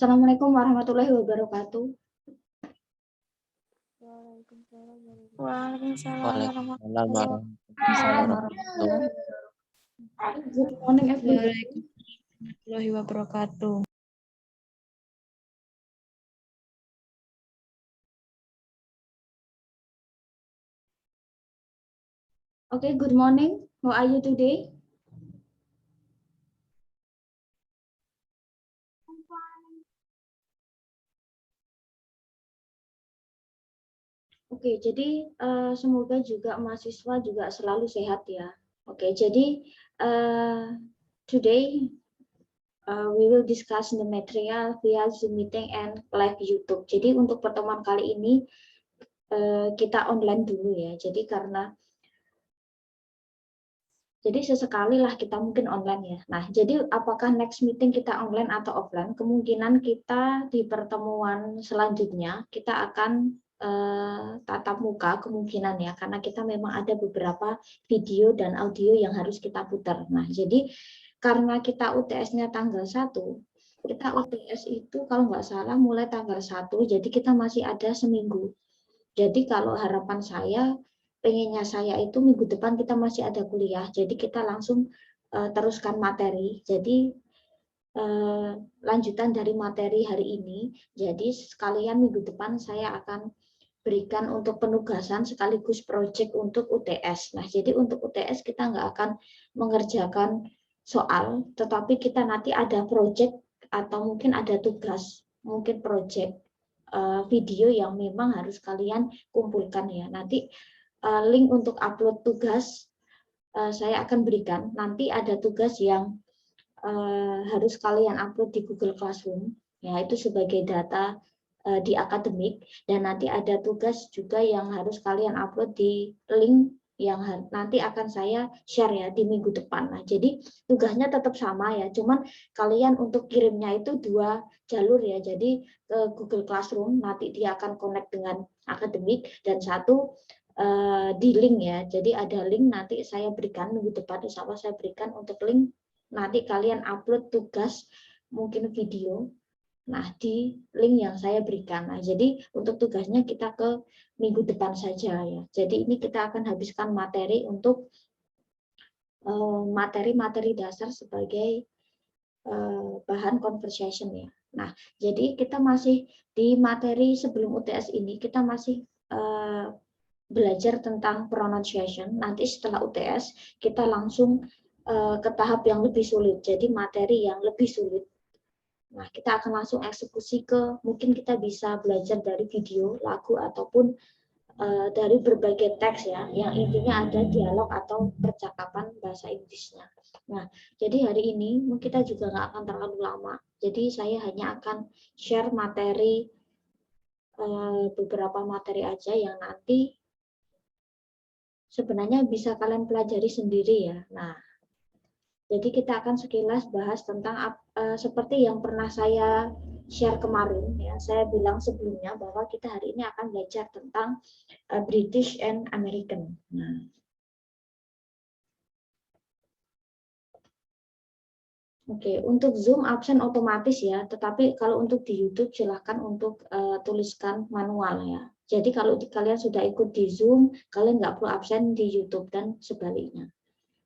Assalamualaikum warahmatullahi wabarakatuh. Waalaikumsalam Good morning everyone. warahmatullahi wabarakatuh. Okay, good morning. How are you today? Oke, jadi semoga juga mahasiswa juga selalu sehat ya. Oke, jadi today we will discuss the material via Zoom meeting and live YouTube. Jadi untuk pertemuan kali ini kita online dulu ya. Jadi sesekali lah kita mungkin online ya. Nah, jadi apakah next meeting kita online atau offline? Kemungkinan kita di pertemuan selanjutnya kita akan tatap muka kemungkinan ya, karena kita memang ada beberapa video dan audio yang harus kita putar. Nah, jadi karena kita UTS-nya tanggal 1, kita UTS itu kalau nggak salah mulai tanggal 1, jadi kita masih ada seminggu. Jadi kalau harapan saya, pengennya saya itu minggu depan kita masih ada kuliah, jadi kita langsung teruskan materi. Jadi lanjutan dari materi hari ini, jadi sekalian minggu depan saya akan berikan untuk penugasan sekaligus proyek untuk UTS. Nah, jadi untuk UTS kita nggak akan mengerjakan soal, tetapi kita nanti ada proyek atau mungkin ada tugas, mungkin proyek video yang memang harus kalian kumpulkan ya. Nanti link untuk upload tugas saya akan berikan. Nanti ada tugas yang harus kalian upload di Google Classroom, ya itu sebagai data di akademik, dan nanti ada tugas juga yang harus kalian upload di link yang nanti akan saya share ya di minggu depan. Nah, jadi tugasnya tetap sama ya, cuman kalian untuk kirimnya itu 2 jalur ya. Jadi ke Google Classroom nanti dia akan connect dengan akademik, dan satu di link ya. Jadi ada link nanti saya berikan minggu depan, insya Allah saya berikan untuk link, nanti kalian upload tugas mungkin video. Nah, di link yang saya berikan. Nah, jadi untuk tugasnya kita ke minggu depan saja ya. Jadi ini kita akan habiskan materi untuk materi-materi dasar sebagai bahan conversation ya. Nah, jadi kita masih di materi sebelum UTS ini, kita masih belajar tentang pronunciation. Nanti setelah UTS kita langsung ke tahap yang lebih sulit. Jadi materi yang lebih sulit. Nah, kita akan langsung eksekusi ke, mungkin kita bisa belajar dari video, lagu, ataupun dari berbagai teks ya, yang intinya ada dialog atau percakapan bahasa Inggrisnya. Nah, jadi hari ini kita juga nggak akan terlalu lama. Jadi saya hanya akan share materi, beberapa materi aja yang nanti sebenarnya bisa kalian pelajari sendiri ya. Nah, jadi kita akan sekilas bahas tentang seperti yang pernah saya share kemarin ya. Saya bilang sebelumnya bahwa kita hari ini akan belajar tentang British and American. Nah, oke, untuk Zoom absen otomatis ya, tetapi kalau untuk di YouTube silahkan untuk tuliskan manual ya. Jadi kalau kalian sudah ikut di Zoom, kalian nggak perlu absen di YouTube dan sebaliknya.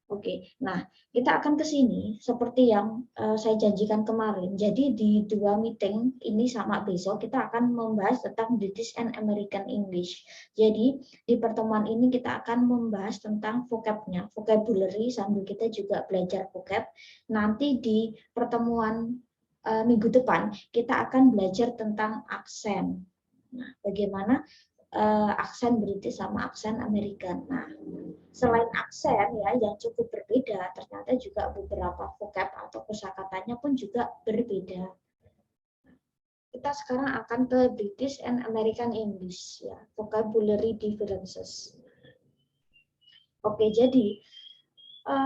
Oke, nah kita akan ke sini seperti yang saya janjikan kemarin. Jadi di 2 meeting ini sama besok kita akan membahas tentang British and American English. Jadi di pertemuan ini kita akan membahas tentang vocabnya, vocabulary, sambil kita juga belajar vocab. Nanti di pertemuan minggu depan kita akan belajar tentang aksen. Nah, bagaimana aksen British sama aksen American. Nah, selain aksen ya yang cukup berbeda, ternyata juga beberapa vocab atau kosakatanya pun juga berbeda. Kita sekarang akan ke British and American English ya, vocabulary differences. Oke, jadi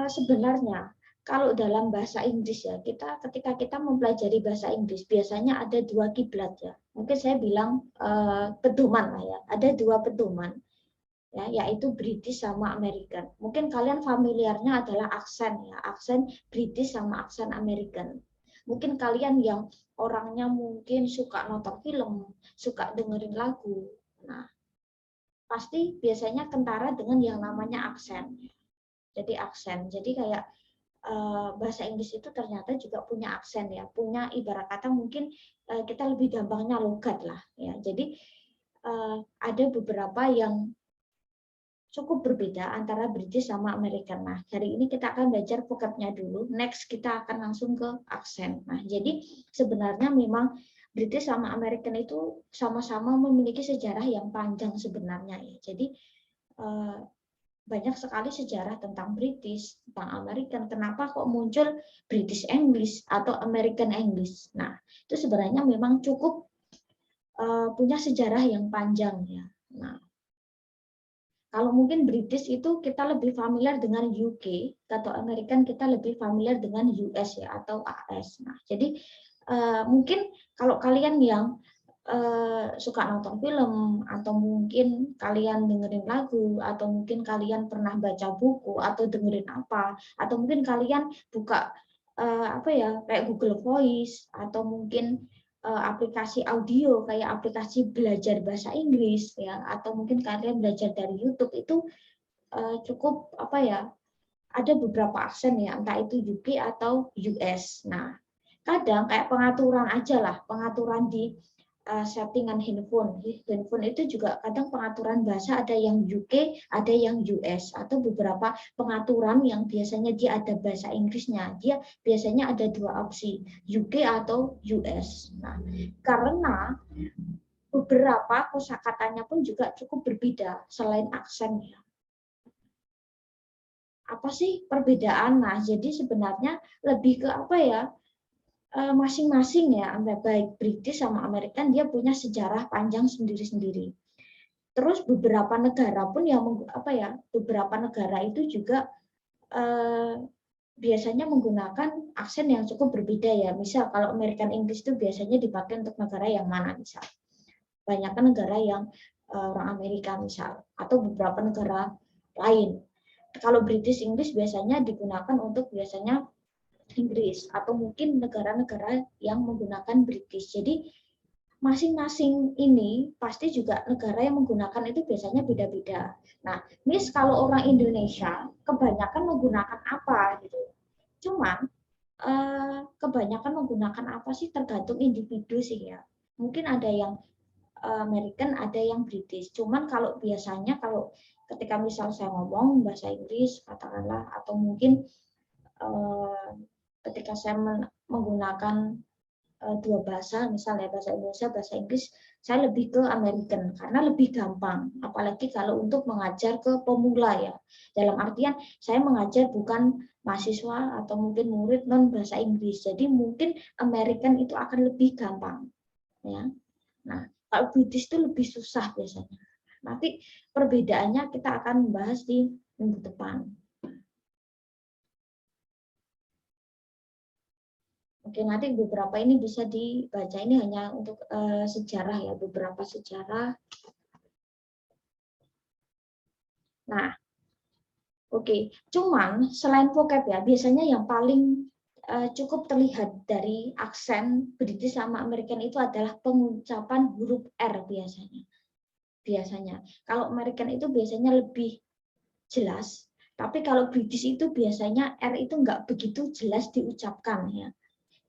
sebenarnya kalau dalam bahasa Inggris ya, ketika kita mempelajari bahasa Inggris biasanya ada 2 kiblat ya. Mungkin saya bilang pedoman lah ya. Ada 2 pedoman ya, yaitu British sama American. Mungkin kalian familiarnya adalah aksen ya, aksen British sama aksen American. Mungkin kalian yang orangnya mungkin suka nonton film, suka dengerin lagu. Nah, pasti biasanya kentara dengan yang namanya aksen. Jadi aksen. Jadi kayak bahasa Inggris itu ternyata juga punya aksen ya, punya ibarat kata mungkin kita lebih gampangnya logat lah ya. Jadi ada beberapa yang cukup berbeda antara British sama American. Nah, hari ini kita akan belajar vocabnya dulu. Next kita akan langsung ke aksen. Nah, jadi sebenarnya memang British sama American itu sama-sama memiliki sejarah yang panjang sebenarnya ya. Jadi banyak sekali sejarah tentang British, tentang American. Kenapa kok muncul British English atau American English? Nah, itu sebenarnya memang cukup punya sejarah yang panjang ya. Nah, kalau mungkin British itu kita lebih familiar dengan UK, atau American kita lebih familiar dengan US ya atau AS. Nah, jadi mungkin kalau kalian yang suka nonton film atau mungkin kalian dengerin lagu atau mungkin kalian pernah baca buku atau dengerin apa atau mungkin kalian buka apa ya kayak Google Voice atau mungkin aplikasi audio kayak aplikasi belajar bahasa Inggris ya atau mungkin kalian belajar dari YouTube itu cukup apa ya ada beberapa aksen ya entah itu UK atau US. Nah, kadang kayak pengaturan aja lah, pengaturan di settingan handphone. Handphone itu juga kadang pengaturan bahasa ada yang UK, ada yang US atau beberapa pengaturan yang biasanya dia ada bahasa Inggrisnya. Dia biasanya ada dua opsi, UK atau US. Nah, karena beberapa kosakatanya pun juga cukup berbeda selain aksennya. Apa sih perbedaan? Nah, jadi sebenarnya lebih ke apa ya? Masing-masing ya, baik British sama American dia punya sejarah panjang sendiri-sendiri. Terus beberapa negara pun yang apa ya, beberapa negara itu juga biasanya menggunakan aksen yang cukup berbeda ya. Misal kalau American English itu biasanya dipakai untuk negara yang mana misal. Banyak negara yang orang Amerika misal atau beberapa negara lain. Kalau British English biasanya digunakan untuk biasanya Inggris atau mungkin negara-negara yang menggunakan British. Jadi masing-masing ini pasti juga negara yang menggunakan itu biasanya beda-beda. Nah, Miss kalau orang Indonesia kebanyakan menggunakan apa gitu. Cuman kebanyakan menggunakan apa sih tergantung individu sih ya. Mungkin ada yang American, ada yang British. Cuman kalau biasanya kalau ketika misal saya ngomong bahasa Inggris katakanlah atau mungkin ketika saya menggunakan dua bahasa, misalnya bahasa Indonesia, bahasa Inggris, saya lebih ke American karena lebih gampang. Apalagi kalau untuk mengajar ke pemula ya. Dalam artian saya mengajar bukan mahasiswa atau mungkin murid non bahasa Inggris. Jadi mungkin American itu akan lebih gampang. Ya. Nah, kalau British itu lebih susah biasanya. Nanti perbedaannya kita akan bahas di minggu depan. Oke, nanti beberapa ini bisa dibaca. Ini hanya untuk sejarah ya, beberapa sejarah. Nah, oke. Cuman selain vocab ya, biasanya yang paling cukup terlihat dari aksen British sama American itu adalah pengucapan huruf R biasanya. Biasanya. Kalau American itu biasanya lebih jelas, tapi kalau British itu biasanya R itu nggak begitu jelas diucapkan ya.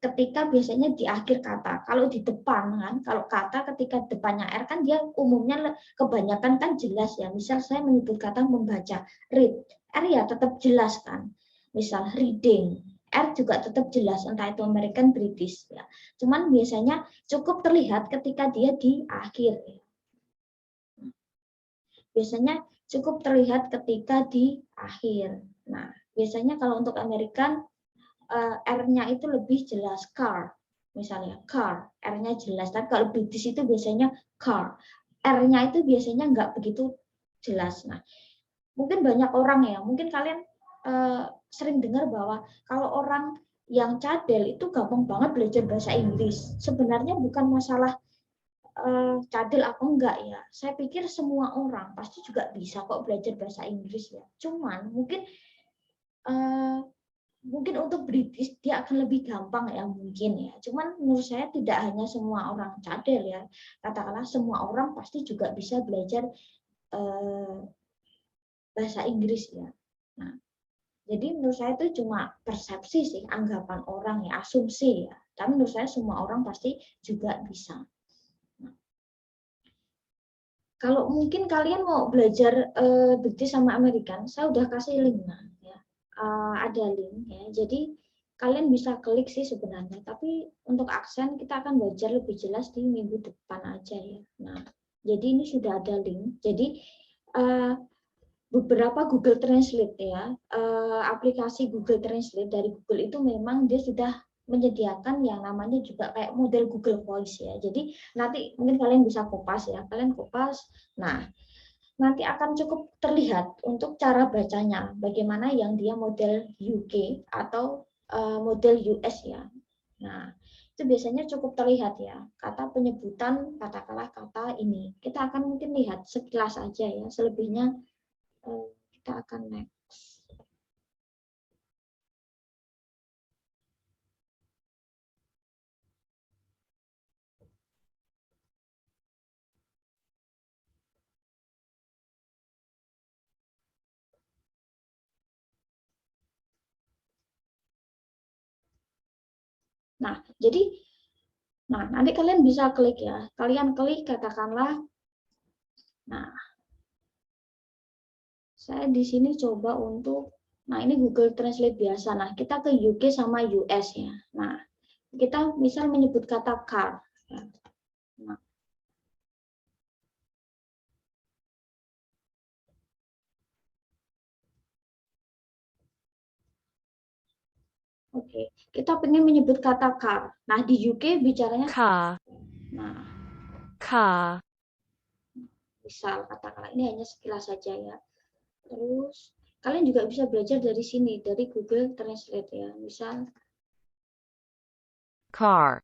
Ketika biasanya di akhir kata. Kalau di depan kan, kalau kata ketika depannya R kan dia umumnya kebanyakan kan jelas ya. Misal saya menyebut kata membaca, read, R ya tetap jelas kan. Misal reading, R juga tetap jelas entah itu American British ya. Cuman biasanya cukup terlihat ketika dia di akhir ya. Biasanya cukup terlihat ketika di akhir. Nah, biasanya kalau untuk American R-nya itu lebih jelas car, misalnya car, R-nya jelas. Tapi kalau British itu biasanya car, R-nya itu biasanya nggak begitu jelas. Nah, mungkin banyak orang ya, mungkin kalian sering dengar bahwa kalau orang yang cadel itu gampang banget belajar bahasa Inggris. Sebenarnya bukan masalah cadel apa enggak ya. Saya pikir semua orang pasti juga bisa kok belajar bahasa Inggris ya. Cuman mungkin mungkin untuk British dia akan lebih gampang ya mungkin ya. Cuman menurut saya tidak hanya semua orang cadel ya. Katakanlah semua orang pasti juga bisa belajar bahasa Inggris ya. Nah, jadi menurut saya itu cuma persepsi sih, anggapan orang ya, asumsi ya. Tapi menurut saya semua orang pasti juga bisa. Nah, kalau mungkin kalian mau belajar British sama American, saya udah kasih link ya. Ada link ya. Jadi kalian bisa klik sih sebenarnya. Tapi untuk aksen kita akan belajar lebih jelas di minggu depan aja ya. Nah, jadi ini sudah ada link. Jadi beberapa Google Translate ya, aplikasi Google Translate dari Google itu memang dia sudah menyediakan yang namanya juga kayak model Google Voice ya. Jadi nanti mungkin kalian bisa kopas ya, kalian kopas. Nah, nanti akan cukup terlihat untuk cara bacanya, bagaimana yang dia model UK atau model US ya. Nah, itu biasanya cukup terlihat ya, kata penyebutan katakanlah kata ini. Kita akan mungkin lihat sekilas aja ya, selebihnya kita akan next. Nah, jadi nanti kalian bisa klik ya. Kalian klik katakanlah. Nah, saya di sini coba untuk ini Google Translate biasa. Nah, kita ke UK sama US ya. Nah, kita misal menyebut kata car. Nah, oke, kita pengen menyebut kata car. Nah, di UK bicaranya Car. nah, Car. misal katakanlah ini hanya sekilas saja ya. Terus kalian juga bisa belajar dari sini, dari Google Translate ya. Misal Car.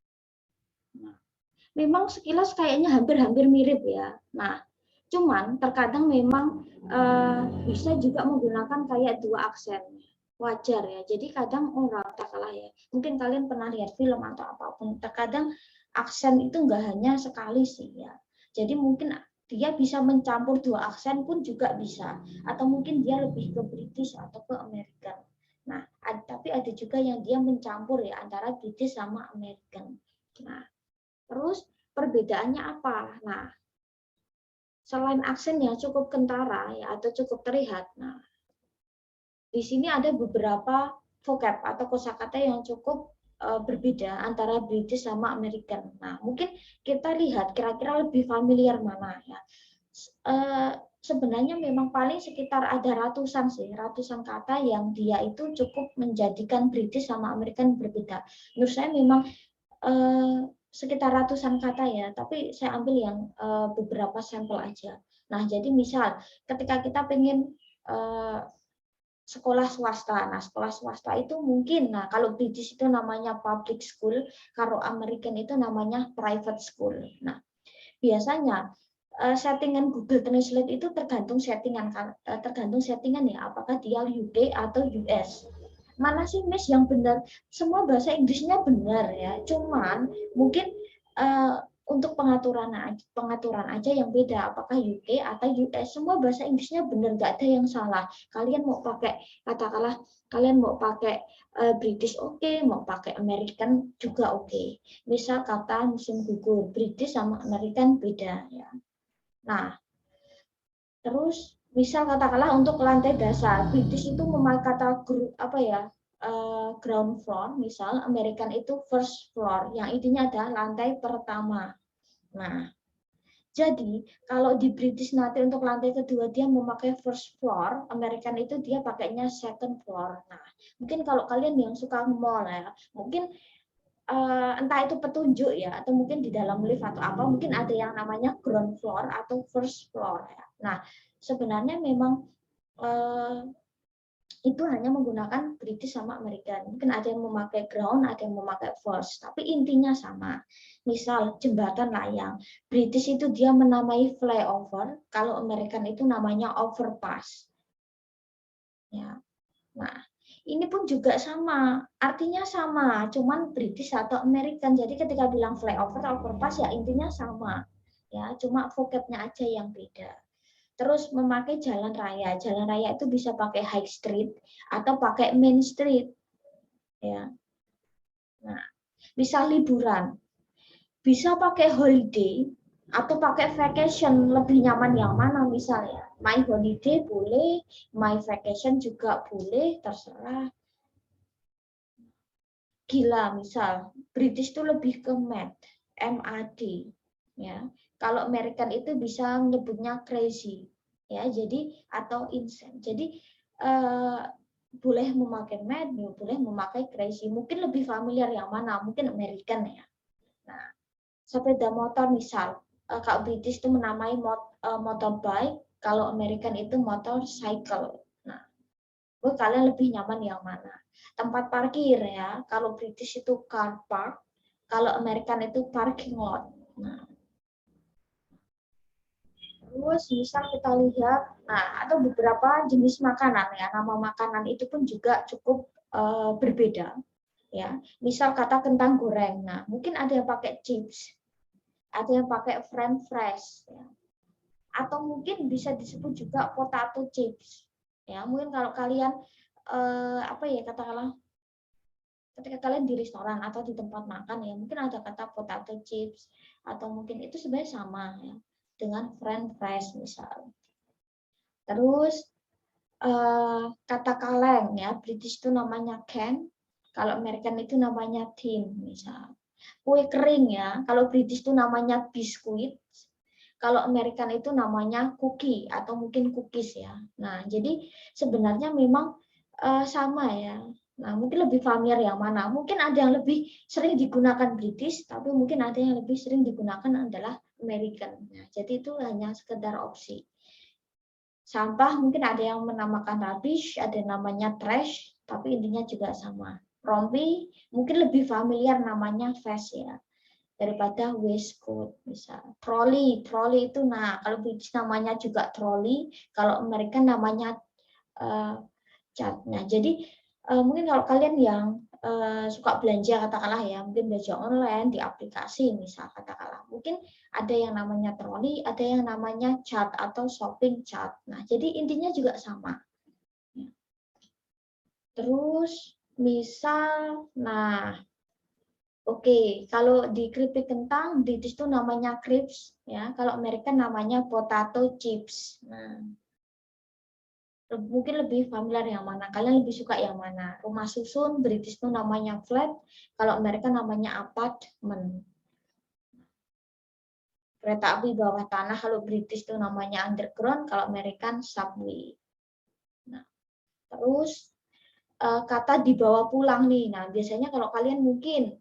nah, memang sekilas kayaknya hampir-hampir mirip ya. Nah, cuman terkadang memang bisa juga menggunakan kayak dua aksen. Wajar ya. Jadi kadang orang tak kalah ya. Mungkin kalian pernah lihat film atau apapun. Terkadang aksen itu enggak hanya sekali sih ya. Jadi mungkin dia bisa mencampur dua aksen pun juga bisa. Atau mungkin dia lebih ke British atau ke American. Nah, tapi ada juga yang dia mencampur ya antara British sama American. Nah, terus perbedaannya apa? Nah, selain aksen yang cukup kentara ya atau cukup terlihat, nah di sini ada beberapa vocab atau kosakata yang cukup berbeda antara British sama American. Nah, mungkin kita lihat kira-kira lebih familiar mana ya. Sebenarnya memang paling sekitar ada ratusan sih, ratusan kata yang dia itu cukup menjadikan British sama American berbeda. Menurut saya memang sekitar ratusan kata ya, tapi saya ambil yang beberapa sampel aja. Nah, jadi misal ketika kita pengen sekolah swasta, nah sekolah swasta itu mungkin, nah kalau British itu namanya public school, kalau American itu namanya private school. Nah, biasanya settingan Google Translate itu tergantung settingan ya, apakah dia UK atau US. Mana sih Miss yang benar? Semua bahasa Inggrisnya benar ya, cuman mungkin untuk pengaturan aja yang beda, apakah UK atau US, semua bahasa Inggrisnya benar, nggak ada yang salah. Kalian mau pakai, katakanlah kalian mau pakai British oke, mau pakai American juga oke. Misal kata musim gugur, British sama American beda ya. Nah, terus misal katakanlah untuk lantai dasar, British itu memakai kata ground floor, misal American itu first floor, yang intinya adalah lantai pertama. Nah, jadi kalau di British nanti untuk lantai kedua dia memakai first floor, American itu dia pakainya second floor. Nah, mungkin kalau kalian yang suka mall ya, mungkin entah itu petunjuk ya, atau mungkin di dalam lift atau apa, mungkin ada yang namanya ground floor atau first floor ya. Nah, sebenarnya memang itu hanya menggunakan British sama American. Mungkin ada yang memakai ground, ada yang memakai first, tapi intinya sama. Misal jembatan layang, British itu dia menamai flyover, kalau American itu namanya overpass. Ya. Nah, Ini pun juga sama, artinya sama, cuman British atau American. Jadi ketika bilang flyover atau overpass ya intinya sama. Ya, cuma vocabnya aja yang beda. Terus memakai jalan raya. Jalan raya itu bisa pakai high street atau pakai main street. Ya. Nah, bisa liburan. Bisa pakai holiday atau pakai vacation, lebih nyaman yang mana misalnya. My holiday boleh, my vacation juga boleh, terserah. Gila misal, British itu lebih ke mad, MAD, ya. Kalau American itu bisa menyebutnya crazy, ya. Jadi atau insane. Jadi boleh memakai mad, boleh memakai crazy. Mungkin lebih familiar yang mana? Mungkin American ya. Nah, sepeda motor misal, kalau British itu menamai motorbike, kalau American itu motorcycle. Nah, kalian lebih nyaman yang mana? Tempat parkir ya, kalau British itu car park, kalau American itu parking lot. Nah, terus misal kita lihat, nah atau beberapa jenis makanan ya, nama makanan itu pun juga cukup berbeda ya. Misal kata kentang goreng, nah mungkin ada yang pakai chips, ada yang pakai french fries, ya. Atau mungkin bisa disebut juga potato chips. Ya, mungkin kalau kalian apa ya katakanlah ketika kalian di restoran atau di tempat makan ya mungkin ada kata potato chips atau mungkin itu sebenarnya sama ya dengan french fries misal. Terus kata kaleng ya British itu namanya can, kalau American itu namanya tin misal. Kue kering ya, kalau British itu namanya biskuit, kalau American itu namanya cookie atau mungkin cookies ya. Nah, jadi sebenarnya memang sama ya. Nah, mungkin lebih familiar yang mana? Mungkin ada yang lebih sering digunakan British, tapi mungkin ada yang lebih sering digunakan adalah American. Nah, jadi itu hanya sekedar opsi. Sampah mungkin ada yang menamakan rubbish, ada yang namanya trash, tapi intinya juga sama. Rompi mungkin lebih familiar namanya vest ya daripada waistcoat misal. Trolley itu nah kalau British namanya juga trolley, kalau Amerika namanya cat. Nah, jadi mungkin kalau kalian yang suka belanja katakanlah ya, mungkin belanja online di aplikasi misal katakanlah. Mungkin ada yang namanya trolley, ada yang namanya cat atau shopping cat. Nah, jadi intinya juga sama. Terus misal nah oke, kalau di keripik kentang British itu namanya crisps ya, kalau American namanya potato chips. Nah, mungkin lebih familiar yang mana? Kalian lebih suka yang mana? Rumah susun British itu namanya flat, kalau American namanya apartment. Kereta api bawah tanah kalau British itu namanya underground, kalau American subway. Nah, terus kata dibawa pulang nih. Nah, biasanya kalau kalian mungkin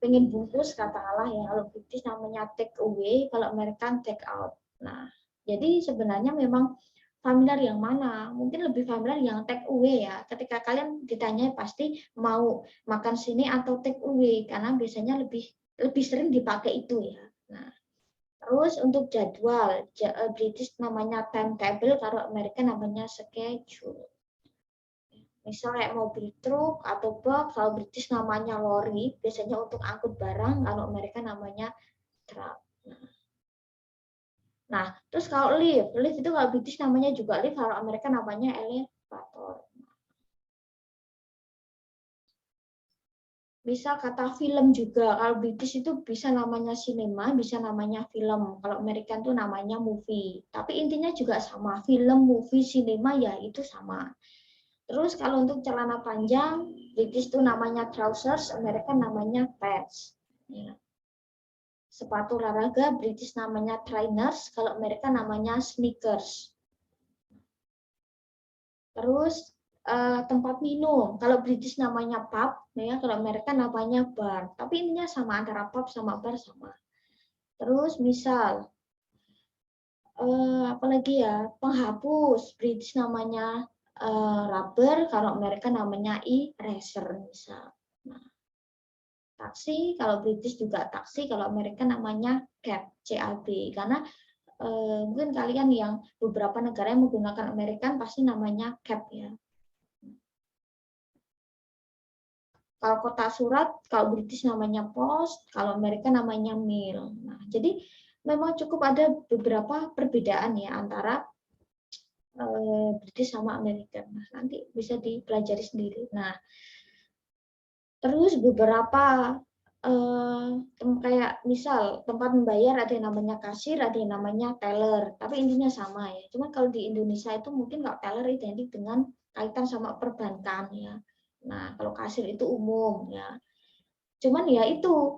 pengen bungkus katakanlah ya kalau British namanya take away, kalau American take out. Nah, jadi sebenarnya memang familiar yang mana? Mungkin lebih familiar yang take away ya. Ketika kalian ditanya pasti mau makan sini atau take away karena biasanya lebih sering dipakai itu ya. Nah, terus untuk jadwal British namanya timetable, kalau American namanya schedule. Misal kayak mobil truk atau box, kalau British namanya lori, biasanya untuk angkut barang, kalau mereka namanya truck. Nah, terus kalau lift itu kalau British namanya juga lift, kalau Amerika namanya elevator. Misal kata film juga, kalau British itu bisa namanya cinema, bisa namanya film. Kalau American tuh namanya movie. Tapi intinya juga sama, film, movie, cinema ya itu sama. Terus kalau untuk celana panjang, British itu namanya trousers, Amerika namanya pants. Ya. Sepatu olahraga, British namanya trainers, kalau Amerika namanya sneakers. Terus tempat minum, kalau British namanya pub, ya kalau Amerika namanya bar. Tapi intinya sama, antara pub sama bar sama. Terus misal, apalagi ya, penghapus, British namanya rubber, kalau Amerika namanya eraser misal. Nah, taksi, kalau British juga taksi, kalau Amerika namanya cab, CAB. Karena mungkin kalian yang beberapa negara yang menggunakan American pasti namanya cap ya. Kalau kota surat, kalau British namanya post, kalau Amerika namanya mail. Nah, jadi memang cukup ada beberapa perbedaan ya antara British sama American. Nah, nanti bisa dipelajari sendiri. Nah, terus beberapa kayak misal tempat membayar ada yang namanya kasir, ada yang namanya teller, tapi intinya sama ya. Cuma kalau di Indonesia itu mungkin kalau teller identik dengan kaitan sama perbankan ya. Nah, kalau kasir itu umum ya. Cuman ya itu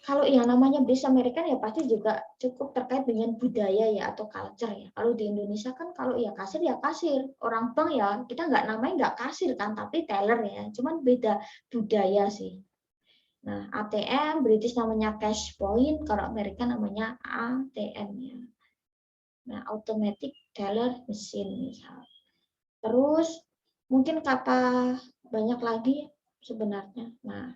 kalau yang namanya British American ya pasti juga cukup terkait dengan budaya ya atau culture ya. Kalau di Indonesia kan kalau ya kasir, orang bank ya kita nggak namanya nggak kasir kan, tapi teller ya. Cuman beda budaya sih. Nah, ATM British namanya cash point, kalau Amerika namanya ATM ya. Nah, automatic teller machine misal. Terus mungkin kata banyak lagi sebenarnya. Nah,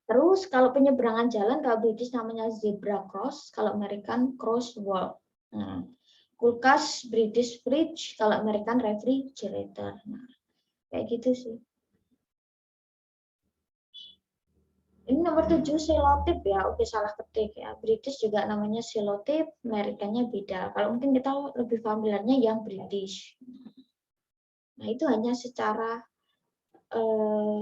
terus kalau penyeberangan jalan, kalau British namanya zebra cross, kalau American crosswalk. Nah, kulkas British fridge, kalau American refrigerator. Nah, kayak gitu sih. Ini nomor 7 selotip ya, oke salah ketik ya. British juga namanya selotip, Amerikanya beda. Kalau mungkin kita lebih familiarnya yang British. Nah, itu hanya secara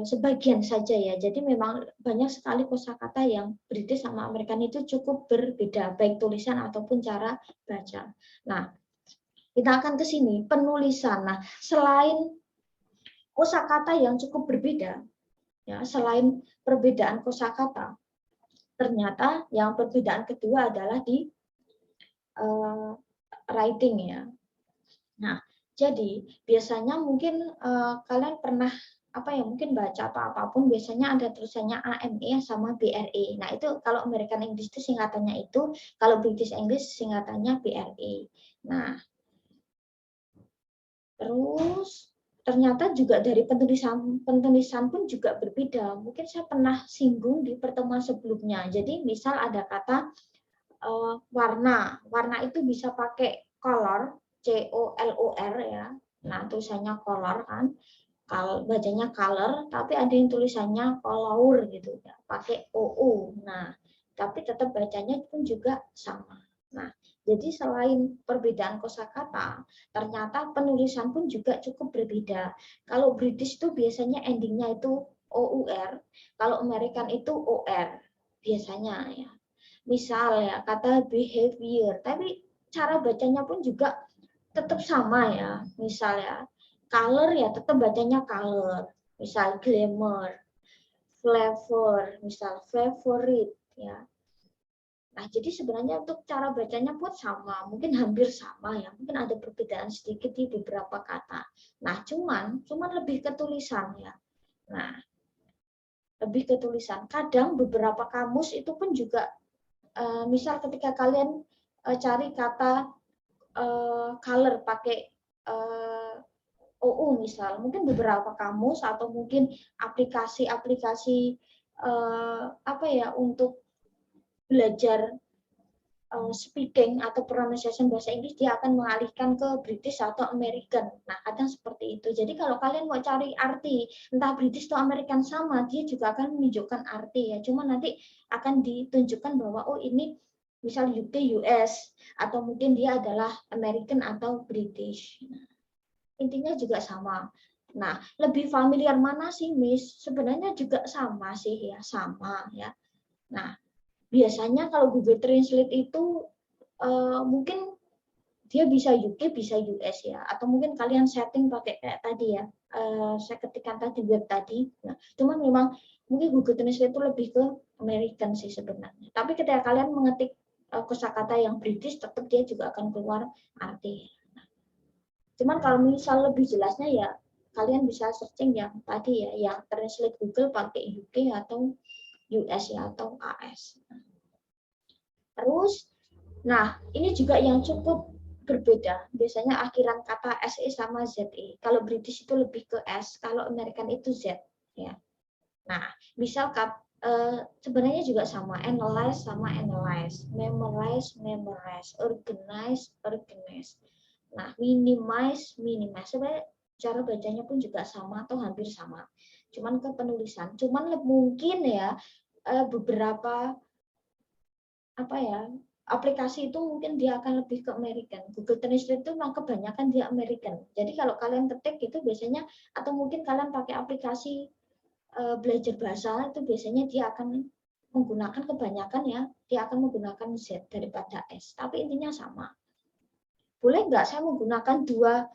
sebagian saja ya. Jadi memang banyak sekali kosakata yang British sama American itu cukup berbeda, baik tulisan ataupun cara baca. Nah, kita akan ke sini penulisan. Nah, selain kosakata yang cukup berbeda, ya, selain perbedaan kosakata, ternyata yang perbedaan kedua adalah di writing ya. Nah, jadi biasanya mungkin kalian pernah apa ya mungkin baca atau apapun biasanya ada tulisannya AME sama BRE. Nah, itu kalau American English itu singkatannya itu, kalau British English singkatannya BRE. Nah, terus ternyata juga dari penulisan pun juga berbeda. Mungkin saya pernah singgung di pertemuan sebelumnya. Jadi misal ada kata warna. Warna itu bisa pakai color, COLOR ya. Nah, tulisannya color kan. Bacanya color, tapi ada yang tulisannya color gitu ya, pakai OO. Nah, tapi tetap bacanya pun juga sama. Nah, jadi selain perbedaan kosakata, ternyata penulisan pun juga cukup berbeda. Kalau British itu biasanya endingnya itu OUR, kalau American itu OR biasanya ya. Misal ya kata behavior, tapi cara bacanya pun juga tetap sama ya. Misal ya color ya tetap bacanya color. Misal glamour, flavor, misal favorite ya. Nah, jadi sebenarnya untuk cara bacanya pun sama, mungkin hampir sama ya. Mungkin ada perbedaan sedikit di beberapa kata. Nah, cuman lebih ke tulisan ya. Nah, lebih ke tulisan. Kadang beberapa kamus itu pun juga misal ketika kalian cari kata color pakai OU misal, mungkin beberapa kamus atau mungkin aplikasi-aplikasi apa ya untuk belajar speaking atau pronunciation bahasa Inggris dia akan mengalihkan ke British atau American. Nah, kadang seperti itu. Jadi kalau kalian mau cari arti entah British atau American sama, dia juga akan menunjukkan arti ya. Cuma nanti akan ditunjukkan bahwa oh ini misal UK US atau mungkin dia adalah American atau British. Nah, intinya juga sama. Nah, lebih familiar mana sih, Miss? Sebenarnya juga sama sih ya, sama ya. Nah, biasanya kalau Google Translate itu mungkin dia bisa UK, bisa US ya, atau mungkin kalian setting pakai kayak tadi ya, saya ketikkan tadi web tadi. Nah, cuma memang mungkin Google Translate itu lebih ke American sih sebenarnya. Tapi ketika kalian mengetik kosakata yang British, tetap dia juga akan keluar arti. Cuman kalau misal lebih jelasnya ya kalian bisa searching yang tadi ya, yang translate Google pakai UK atau US ya atau AS. Terus, nah ini juga yang cukup berbeda. Biasanya akhiran kata SE sama ZE. Kalau British itu lebih ke S, kalau American itu Z. Ya. Nah, misal sebenarnya juga sama, analyze sama analyze, memorize, memorize, organize, organize. Nah, minimize, minimize. Sebenarnya cara bacanya pun juga sama atau hampir sama. Cuman ke penulisan, cuman mungkin ya beberapa apa ya aplikasi itu mungkin dia akan lebih ke American. Google Translate itu memang kebanyakan dia American. Jadi kalau kalian ketik itu biasanya atau mungkin kalian pakai aplikasi belajar bahasa itu biasanya dia akan menggunakan kebanyakan ya dia akan menggunakan Z daripada S. Tapi intinya sama. Boleh nggak saya menggunakan dua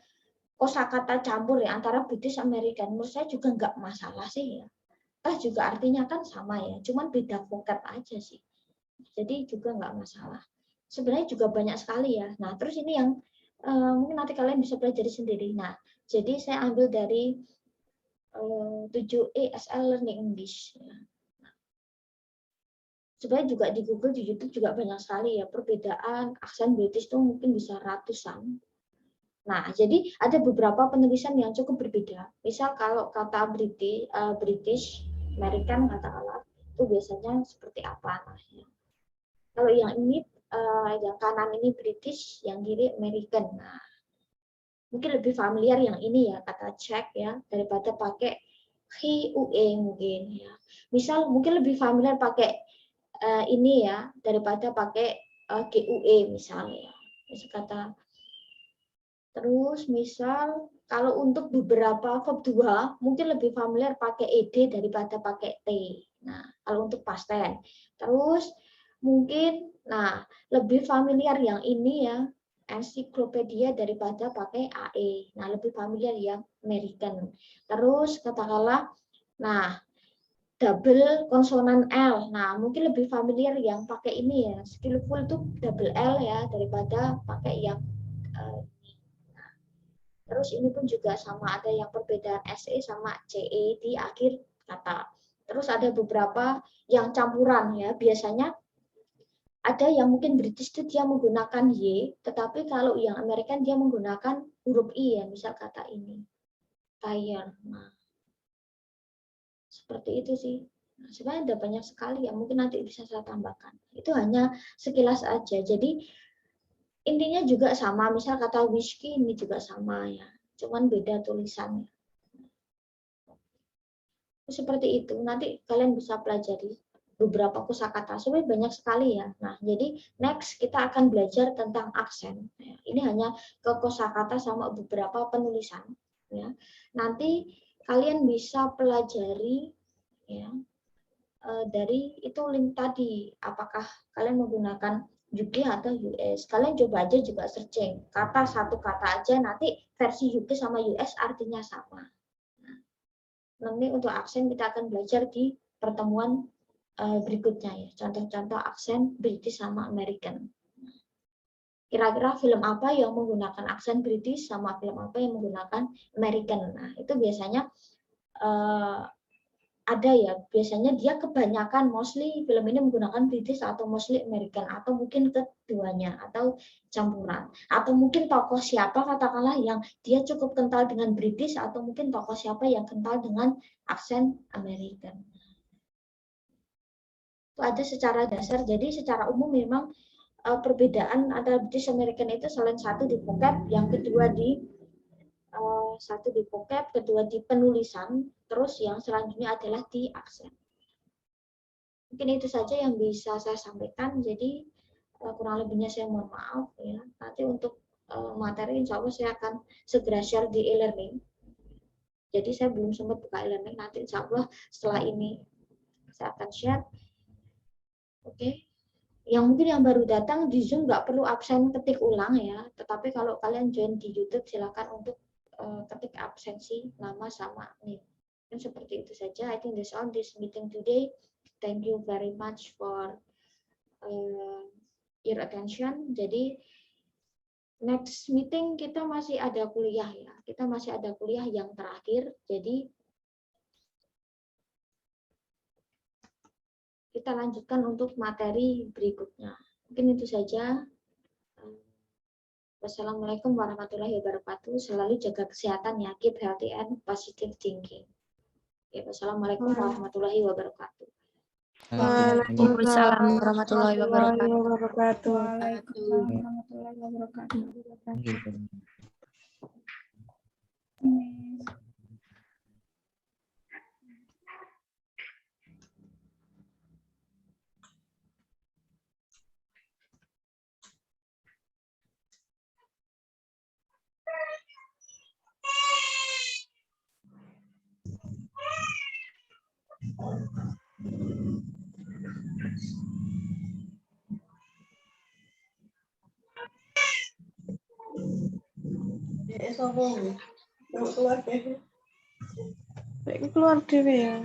kosakata campur ya antara British American? Menurut saya juga nggak masalah sih ya. Juga artinya kan sama ya, cuman beda vocab aja sih. Jadi juga nggak masalah. Sebenarnya juga banyak sekali ya. Nah, terus ini yang mungkin nanti kalian bisa pelajari sendiri. Nah, jadi saya ambil dari 7E SL Learning English. Ya. Sebenarnya juga di Google, di YouTube juga banyak sekali ya perbedaan aksen British itu mungkin bisa ratusan. Nah, jadi ada beberapa penulisan yang cukup berbeda. Misal kalau kata British, American katakanlah, itu biasanya seperti apa? Nah, ya. Kalau yang ini yang kanan ini British, yang kiri American. Nah, mungkin lebih familiar yang ini ya kata Czech ya daripada pakai he mungkin ya. Misal mungkin lebih familiar pakai ini ya daripada pakai GUE misalnya. Misal kata terus misal kalau untuk beberapa verb 2 mungkin lebih familiar pakai ed daripada pakai t. Nah, kalau untuk past tense. Terus mungkin lebih familiar yang ini ya ensiklopedia daripada pakai AE. Nah, lebih familiar yang American. Terus katakanlah double konsonan L. Nah, mungkin lebih familiar yang pakai ini ya. Skillful itu double L ya daripada pakai yang terus ini pun juga sama ada yang perbedaan SE sama CE di akhir kata. Terus ada beberapa yang campuran ya. Biasanya ada yang mungkin British itu dia menggunakan Y, tetapi kalau yang American dia menggunakan huruf I ya, misal kata ini. Tire. Nah, seperti itu sih. Nah, sebenarnya ada banyak sekali ya, mungkin nanti bisa saya tambahkan. Itu hanya sekilas aja. Jadi intinya juga sama, misal kata whiskey ini juga sama ya, cuman beda tulisannya. Seperti itu. Nanti kalian bisa pelajari beberapa kosakata. Sebenarnya banyak sekali ya. Nah, jadi next kita akan belajar tentang aksen. Ini hanya ke kosakata sama beberapa penulisan. Ya. Nanti kalian bisa pelajari ya dari itu link tadi. Apakah kalian menggunakan UK atau US? Kalian coba aja juga searching kata satu kata aja. Nanti versi UK sama US artinya sama. Nanti untuk aksen kita akan belajar di pertemuan berikutnya ya. Contoh-contoh aksen British sama American. Kira-kira film apa yang menggunakan aksen British sama film apa yang menggunakan American. Nah, itu biasanya ada ya. Biasanya dia kebanyakan mostly film ini menggunakan British atau mostly American atau mungkin keduanya atau campuran. Atau mungkin tokoh siapa katakanlah yang dia cukup kental dengan British atau mungkin tokoh siapa yang kental dengan aksen American. Itu ada secara dasar. Jadi secara umum memang perbedaan antara British American itu selain satu di vocab, yang kedua di satu di vocab, kedua di penulisan, terus yang selanjutnya adalah di aksen. Mungkin itu saja yang bisa saya sampaikan. Jadi kurang lebihnya saya mohon maaf ya. Nanti untuk materi insya Allah saya akan segera share di e-learning. Jadi saya belum sempat buka e-learning. Nanti insya Allah setelah ini saya akan share. Oke. Yang mungkin yang baru datang di Zoom nggak perlu absen ketik ulang ya. Tetapi kalau kalian join di YouTube silakan untuk ketik absensi nama sama name. Dan seperti itu saja. I think that's all this meeting today. Thank you very much for your attention. Jadi next meeting kita masih ada kuliah ya. Kita masih ada kuliah yang terakhir. Jadi kita lanjutkan untuk materi berikutnya. Mungkin itu saja. Wassalamualaikum warahmatullahi wabarakatuh. Selalu jaga kesehatan ya. Keep healthy and positive thinking. Wassalamualaikum warahmatullahi wabarakatuh. Waalaikumsalam warahmatullahi wabarakatuh. Waalaikumsalam warahmatullahi wabarakatuh. Keluar dhewe ya.